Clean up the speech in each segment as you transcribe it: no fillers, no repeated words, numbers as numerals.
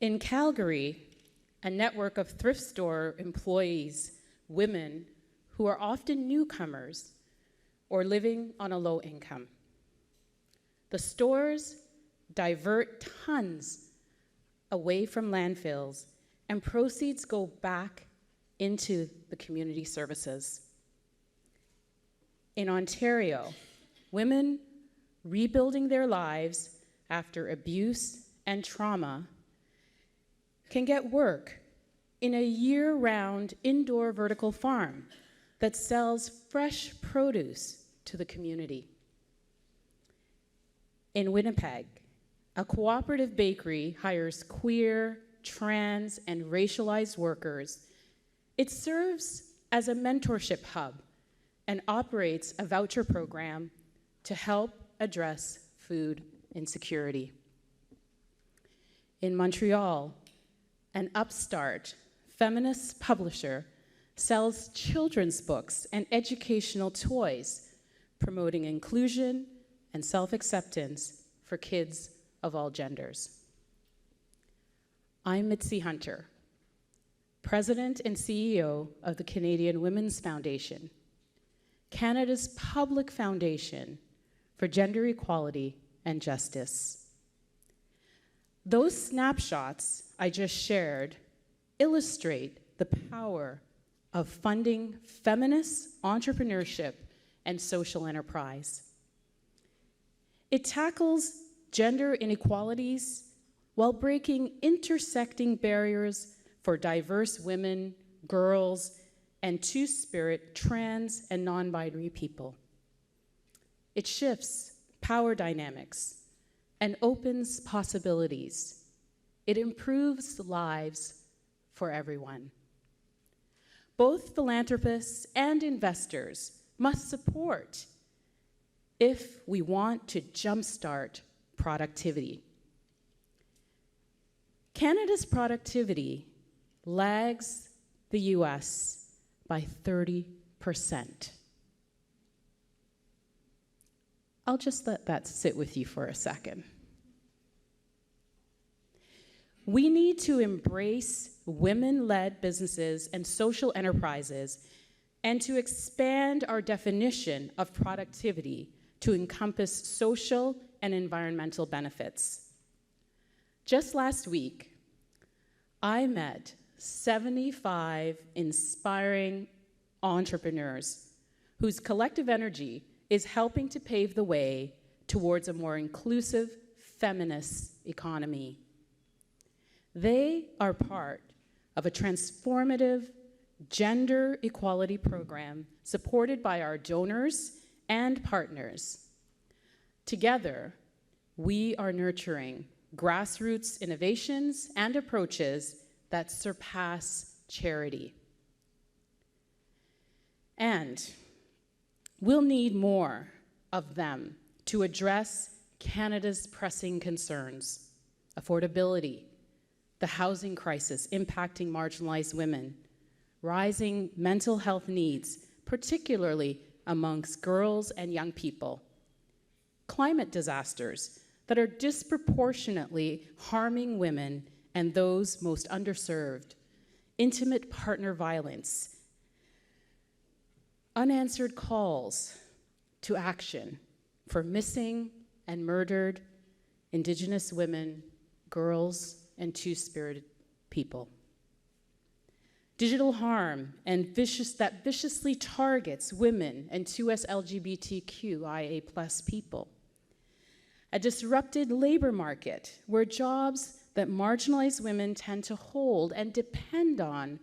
In Calgary, a network of thrift store employees, women who are often newcomers or living on a low income. The stores divert tons away from landfills, and proceeds go back into the community services. In Ontario, women rebuilding their lives after abuse and trauma can get work in a year-round indoor vertical farm that sells fresh produce to the community. In Winnipeg, a cooperative bakery hires queer, trans, and racialized workers. It serves as a mentorship hub and operates a voucher program to help address food insecurity. In Montreal, an upstart feminist publisher sells children's books and educational toys, promoting inclusion and self-acceptance for kids of all genders. I'm Mitzie Hunter, President and CEO of the Canadian Women's Foundation, Canada's public foundation for gender equality and justice. Those snapshots I just shared illustrate the power of funding feminist entrepreneurship and social enterprise. It tackles gender inequalities while breaking intersecting barriers for diverse women, girls, and two-spirit, trans, and non-binary people. It shifts power dynamics and opens possibilities. It improves lives for everyone. Both philanthropists and investors must support if we want to jumpstart productivity. Canada's productivity lags the US by 30%. I'll just let that sit with you for a second. We need to embrace women-led businesses and social enterprises and to expand our definition of productivity to encompass social and environmental benefits. Just last week, I met 75 inspiring entrepreneurs whose collective energy is helping to pave the way towards a more inclusive, feminist economy. They are part of a transformative gender equality program supported by our donors and partners. Together, we are nurturing grassroots innovations and approaches that surpass charity. And we'll need more of them to address Canada's pressing concerns: affordability, the housing crisis impacting marginalized women, rising mental health needs, particularly amongst girls and young people, climate disasters that are disproportionately harming women and those most underserved, intimate partner violence, unanswered calls to action for missing and murdered Indigenous women, girls, and two-spirited people. Digital harm and that viciously targets women and 2S LGBTQIA+ people. A disrupted labor market where jobs that marginalized women tend to hold and depend on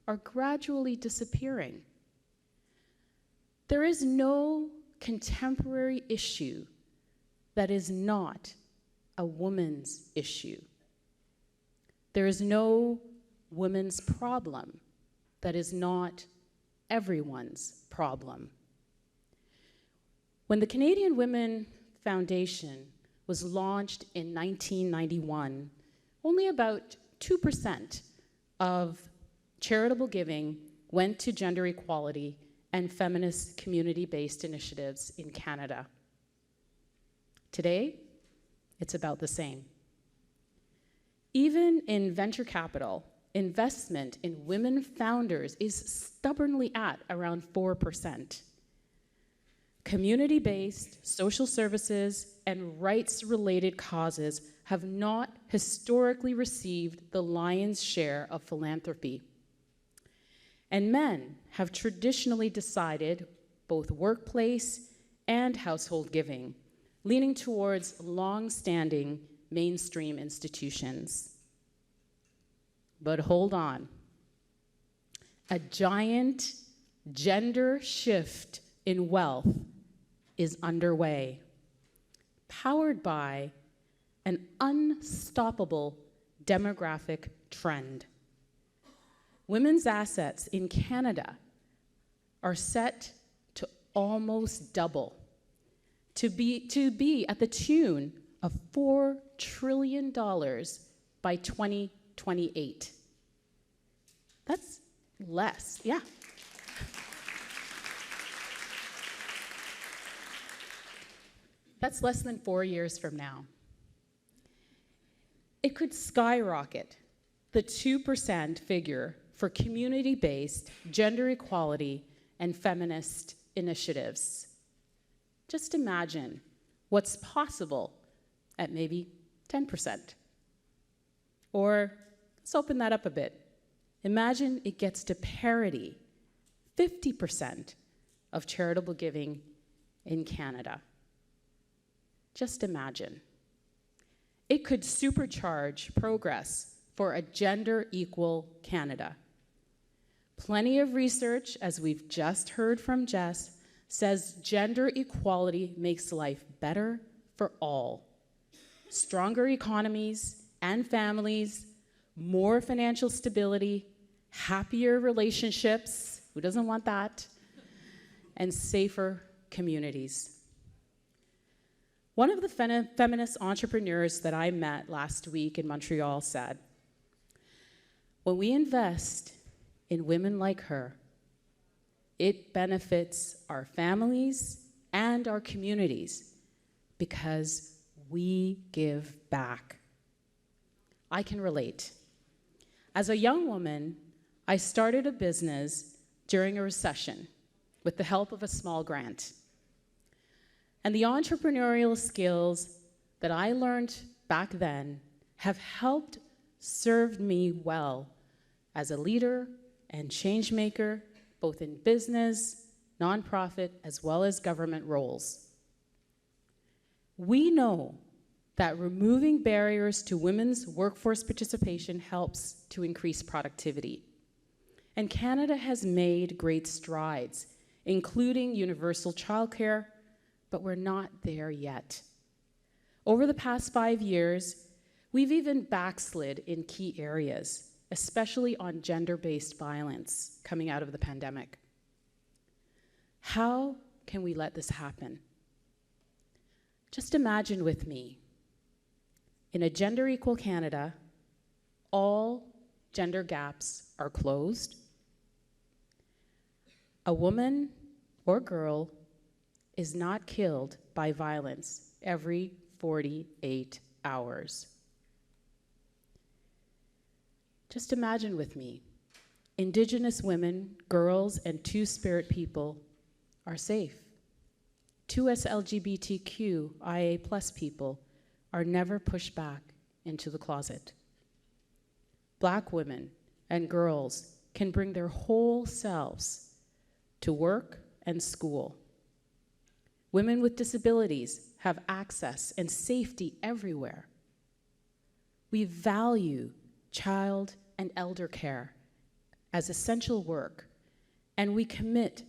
are gradually disappearing. There is no contemporary issue that is not a woman's issue. There is no women's problem that is not everyone's problem. When the Canadian Women Foundation was launched in 1991, only about 2% of charitable giving went to gender equality and feminist community-based initiatives in Canada. Today, it's about the same. Even in venture capital, investment in women founders is stubbornly at around 4%. Community-based social services and rights-related causes have not historically received the lion's share of philanthropy. And men have traditionally decided both workplace and household giving, leaning towards long-standing mainstream institutions. But hold on. A giant gender shift in wealth is underway, powered by an unstoppable demographic trend. Women's assets in Canada are set to almost double, to be at the tune of $4 trillion by 2028. That's less, yeah. That's less than 4 years from now. It could skyrocket the 2% figure for community-based gender equality and feminist initiatives. Just imagine what's possible at maybe 10%. Or let's open that up a bit. Imagine it gets to parity, 50% of charitable giving in Canada. Just imagine. It could supercharge progress for a gender-equal Canada. Plenty of research, as we've just heard from Jess, says gender equality makes life better for all. Stronger economies and families, more financial stability, happier relationships, who doesn't want that, and safer communities. One of the feminist entrepreneurs that I met last week in Montreal said, when we invest in women like her, it benefits our families and our communities because we give back. I can relate. As a young woman, I started a business during a recession with the help of a small grant. And the entrepreneurial skills that I learned back then have helped serve me well as a leader and change maker, both in business, nonprofit, as well as government roles. We know that removing barriers to women's workforce participation helps to increase productivity. And Canada has made great strides, including universal childcare, but we're not there yet. Over the past 5 years, we've even backslid in key areas, especially on gender-based violence coming out of the pandemic. How can we let this happen? Just imagine with me, in a gender-equal Canada, all gender gaps are closed. A woman or girl is not killed by violence every 48 hours. Just imagine with me, Indigenous women, girls, and Two-Spirit people are safe. 2S LGBTQIA+ people are never pushed back into the closet. Black women and girls can bring their whole selves to work and school. Women with disabilities have access and safety everywhere. We value child and elder care as essential work, and we commit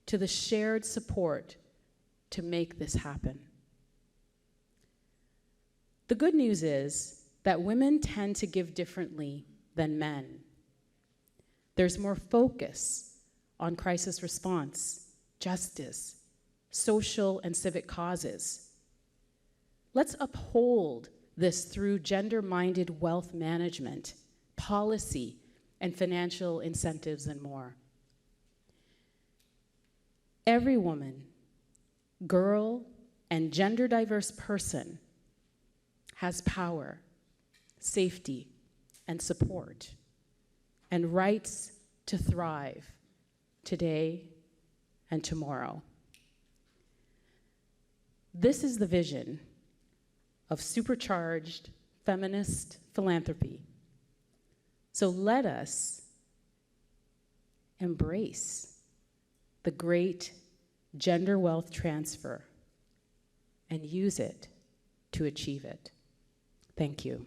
to the shared support to make this happen. The good news is that women tend to give differently than men. There's more focus on crisis response, justice, social and civic causes. Let's uphold this through gender-minded wealth management, policy, and financial incentives and more. Every woman, girl, and gender-diverse person has power, safety, and support, and rights to thrive today and tomorrow. This is the vision of supercharged feminist philanthropy. So let us embrace the great gender wealth transfer and use it to achieve it. Thank you.